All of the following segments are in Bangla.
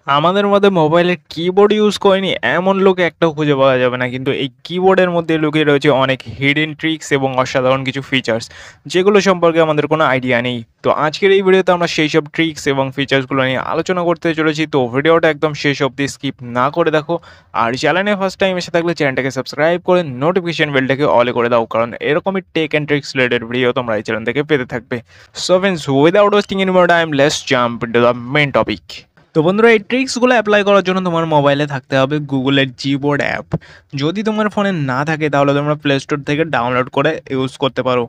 আমাদের মধ্যে মোবাইলের কিবোর্ড ইউজ করেনি এমন লোক একটাও খুঁজে পাওয়া যাবে না। কিন্তু এই কিবোর্ডের মধ্যে লুকিয়ে রয়েছে অনেক হিডেন ট্রিক্স এবং অসাধারণ কিছু ফিচার্স, যেগুলো সম্পর্কে আমাদের কোনো আইডিয়া নেই। তো আজকের এই ভিডিওতে আমরা সেই সব ট্রিক্স এবং ফিচার্সগুলো নিয়ে আলোচনা করতে চলেছি। তো ভিডিওটা একদম শেষ অবধি স্কিপ না করে দেখো। আর চ্যানেলে ফার্স্ট টাইম এসে থাকলে চ্যানেলটাকে সাবস্ক্রাইব করে নোটিফিকেশন বেলটাকে অলে করে দাও, কারণ এরকমই tech and tricks related video তোমরা এই চ্যানেল থেকে পেতে থাকবে। So friends, without wasting any more time, let's jump into the main topic. তো বন্ধুরা, এই ট্রিক্সগুলো অ্যাপ্লাই করার জন্য তোমার মোবাইলে থাকতে হবে গুগলের জিবোর্ড অ্যাপ। যদি তোমার ফোনে না থাকে তাহলে তোমরা প্লে স্টোর থেকে ডাউনলোড করে ইউজ করতে পারো।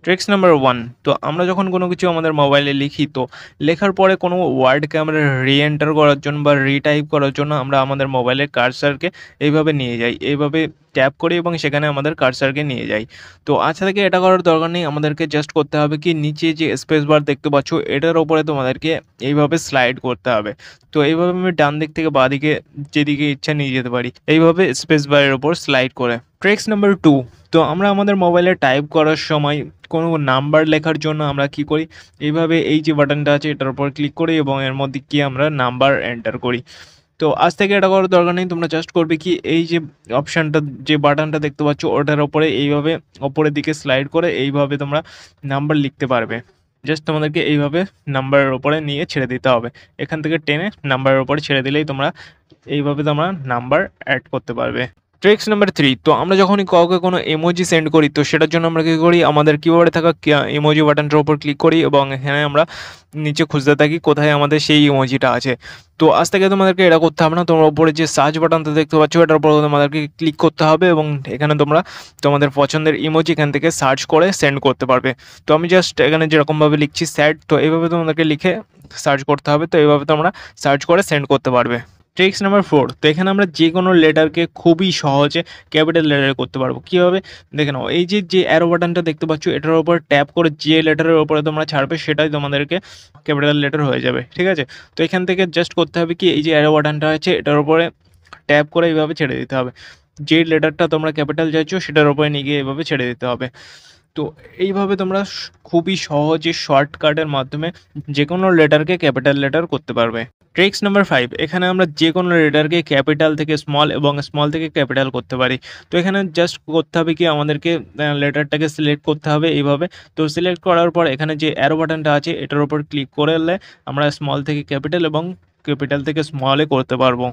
ট্রিক্স নাম্বার ওয়ান, তো আমরা যখন কোনো কিছু আমাদের মোবাইলে লিখি, তো লেখার পরে কোনো ওয়ার্ডকে আমরা রিএন্টার করার জন্য বা রিটাইপ করার জন্য আমরা আমাদের মোবাইলের কার্সারকে এইভাবে নিয়ে যাই, এইভাবে ট্যাপ করি এবং সেখানে আমাদের কার্সারকে নিয়ে যাই। তো আচ্ছা থেকে এটা করার দরকার নেই, আমাদেরকে জাস্ট করতে হবে কি, নিচে যে স্পেস বার দেখতে পাচ্ছ এটার ওপরে তোমাদেরকে এইভাবে স্লাইড করতে হবে। তো এইভাবে আমি ডান দিক থেকে বাঁ দিকে যেদিকে ইচ্ছা নিয়ে যেতে পারি, এইভাবে স্পেস বারের ওপর স্লাইড করে। ট্রিক্স নাম্বার টু, তো আমরা আমাদের মোবাইলে টাইপ করার সময় কোনো নাম্বার লেখার জন্য আমরা কি করি, এইভাবে এই যে বাটনটা আছে এটার উপর ক্লিক করি এবং এর মধ্যে কি আমরা নাম্বার এন্টার করি। তো আজ থেকে এটা করার দরকার নেই, তোমরা জাস্ট করবে কি, এই যে অপশানটা, যে বাটনটা দেখতে পাচ্ছ ওটার ওপরে এইভাবে ওপরের দিকে স্লাইড করে এইভাবে তোমরা নাম্বার লিখতে পারবে। জাস্ট তোমাদেরকে এইভাবে নাম্বারের ওপরে নিয়ে ছেড়ে দিতে হবে, এখান থেকে টেনে নাম্বারের ওপরে ছেড়ে দিলেই তোমরা এইভাবে তোমরা নাম্বার অ্যাড করতে পারবে। ট্রিক্স নাম্বার থ্রি, তো আমরা যখনই কাউকে কোনো ইমোজি সেন্ড করি, তো সেটার জন্য আমরা কী করি, আমাদের কিবোর্ডে থাকা ইমোজি বাটনটার উপর ক্লিক করি এবং এখানে আমরা নিচে খুঁজতে থাকি কোথায় আমাদের সেই ইমোজিটা আছে। তো আজ থেকে তোমাদেরকে এটা করতে হবে না, তোমরা উপরে যে সার্চ বাটনটা দেখতে পাচ্ছ এটার উপর তোমাদেরকে ক্লিক করতে হবে এবং এখানে তোমরা তোমাদের পছন্দের ইমোজি এখান থেকে সার্চ করে সেন্ড করতে পারবে। তো আমি জাস্ট এখানে যেরকমভাবে লিখছি স্যাড, তো এইভাবে তোমাদেরকে লিখে সার্চ করতে হবে, তো এইভাবে তোমরা সার্চ করে সেন্ড করতে পারবে। ট্রিক্স নাম্বার ফোর, তো এখানে আমরা যে কোনো লেটারকে খুবই সহজে ক্যাপিটাল লেটারে করতে পারবো। কীভাবে দেখে নাও, এই যে অ্যারো বাটনটা দেখতে পাচ্ছ এটার উপর ট্যাপ করে যে লেটারের উপরে তোমরা ছাড়বে সেটাই তোমাদেরকে ক্যাপিটাল লেটার হয়ে যাবে, ঠিক আছে? তো এখান থেকে জাস্ট করতে হবে কি, এই যে অ্যারো বাটনটা আছে এটার উপরে ট্যাপ করে এইভাবে ছেড়ে দিতে হবে, যে লেটারটা তোমরা ক্যাপিটাল চাইছো সেটার উপরে নিয়ে গিয়ে এইভাবে ছেড়ে দিতে হবে। তো এইভাবে তোমরা খুবই সহজে শর্টকাটের মাধ্যমে যে কোনো লেটারকে ক্যাপিটাল লেটার করতে পারবে। ট্রিক্স নাম্বার ফাইভ, এখানে আমরা যে কোনো লেটারকে ক্যাপিটাল থেকে স্মল এবং স্মল থেকে ক্যাপিটাল করতে পারি। তো এখানে জাস্ট করতে হবে কি, আমাদেরকে লেটারটাকে সিলেক্ট করতে হবে এইভাবে। তো সিলেক্ট করার পর এখানে যে অ্যারো বাটনটা আছে এটার উপর ক্লিক করলে আমরা স্মল থেকে ক্যাপিটাল এবং ক্যাপিটাল থেকে স্মলে করতে পারবো।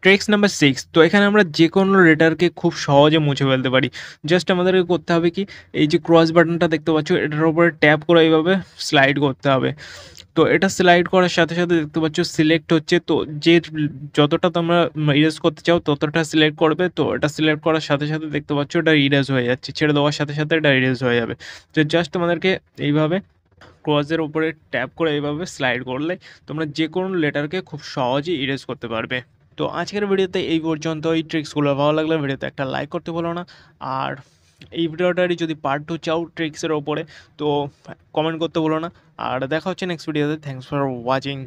ট্রিক্স নাম্বার সিক্স, তো এখানে আমরা যে কোনো লেটারকে খুব সহজে মুছে ফেলতে পারি। জাস্ট আমাদেরকে করতে হবে কি, এই যে ক্রস বাটনটা দেখতে পাচ্ছ এটার উপরে ট্যাপ করে এইভাবে স্লাইড করতে হবে। তো এটা স্লাইড করার সাথে সাথে দেখতে পাচ্ছ সিলেক্ট হচ্ছে, তো যে যতটা তোমরা ইরেজ করতে চাও ততটা সিলেক্ট করবে। তো এটা সিলেক্ট করার সাথে সাথে দেখতে পাচ্ছ এটা ইরেজ হয়ে যাচ্ছে, ছেড়ে দেওয়ার সাথে সাথে এটা ইরেজ হয়ে যাবে। তো জাস্ট তোমাদেরকে এইভাবে ক্রসের উপরে ট্যাপ করে এইভাবে স্লাইড করলে তোমরা যে কোনো লেটারকে খুব সহজেই ইরেজ করতে পারবে। তো আজকের ভিডিওতে এই পর্যন্ত। এই ট্রিক্সগুলো ভালো লাগলে ভিডিওতে একটা লাইক করতে বলো না। আর এই ভিডিওটারই যদি পার্ট 2 চাও ট্রিক্সের ওপরে, তো কমেন্ট করতে বলো না। আর দেখা হচ্ছে নেক্সট ভিডিওতে। Thanks for watching.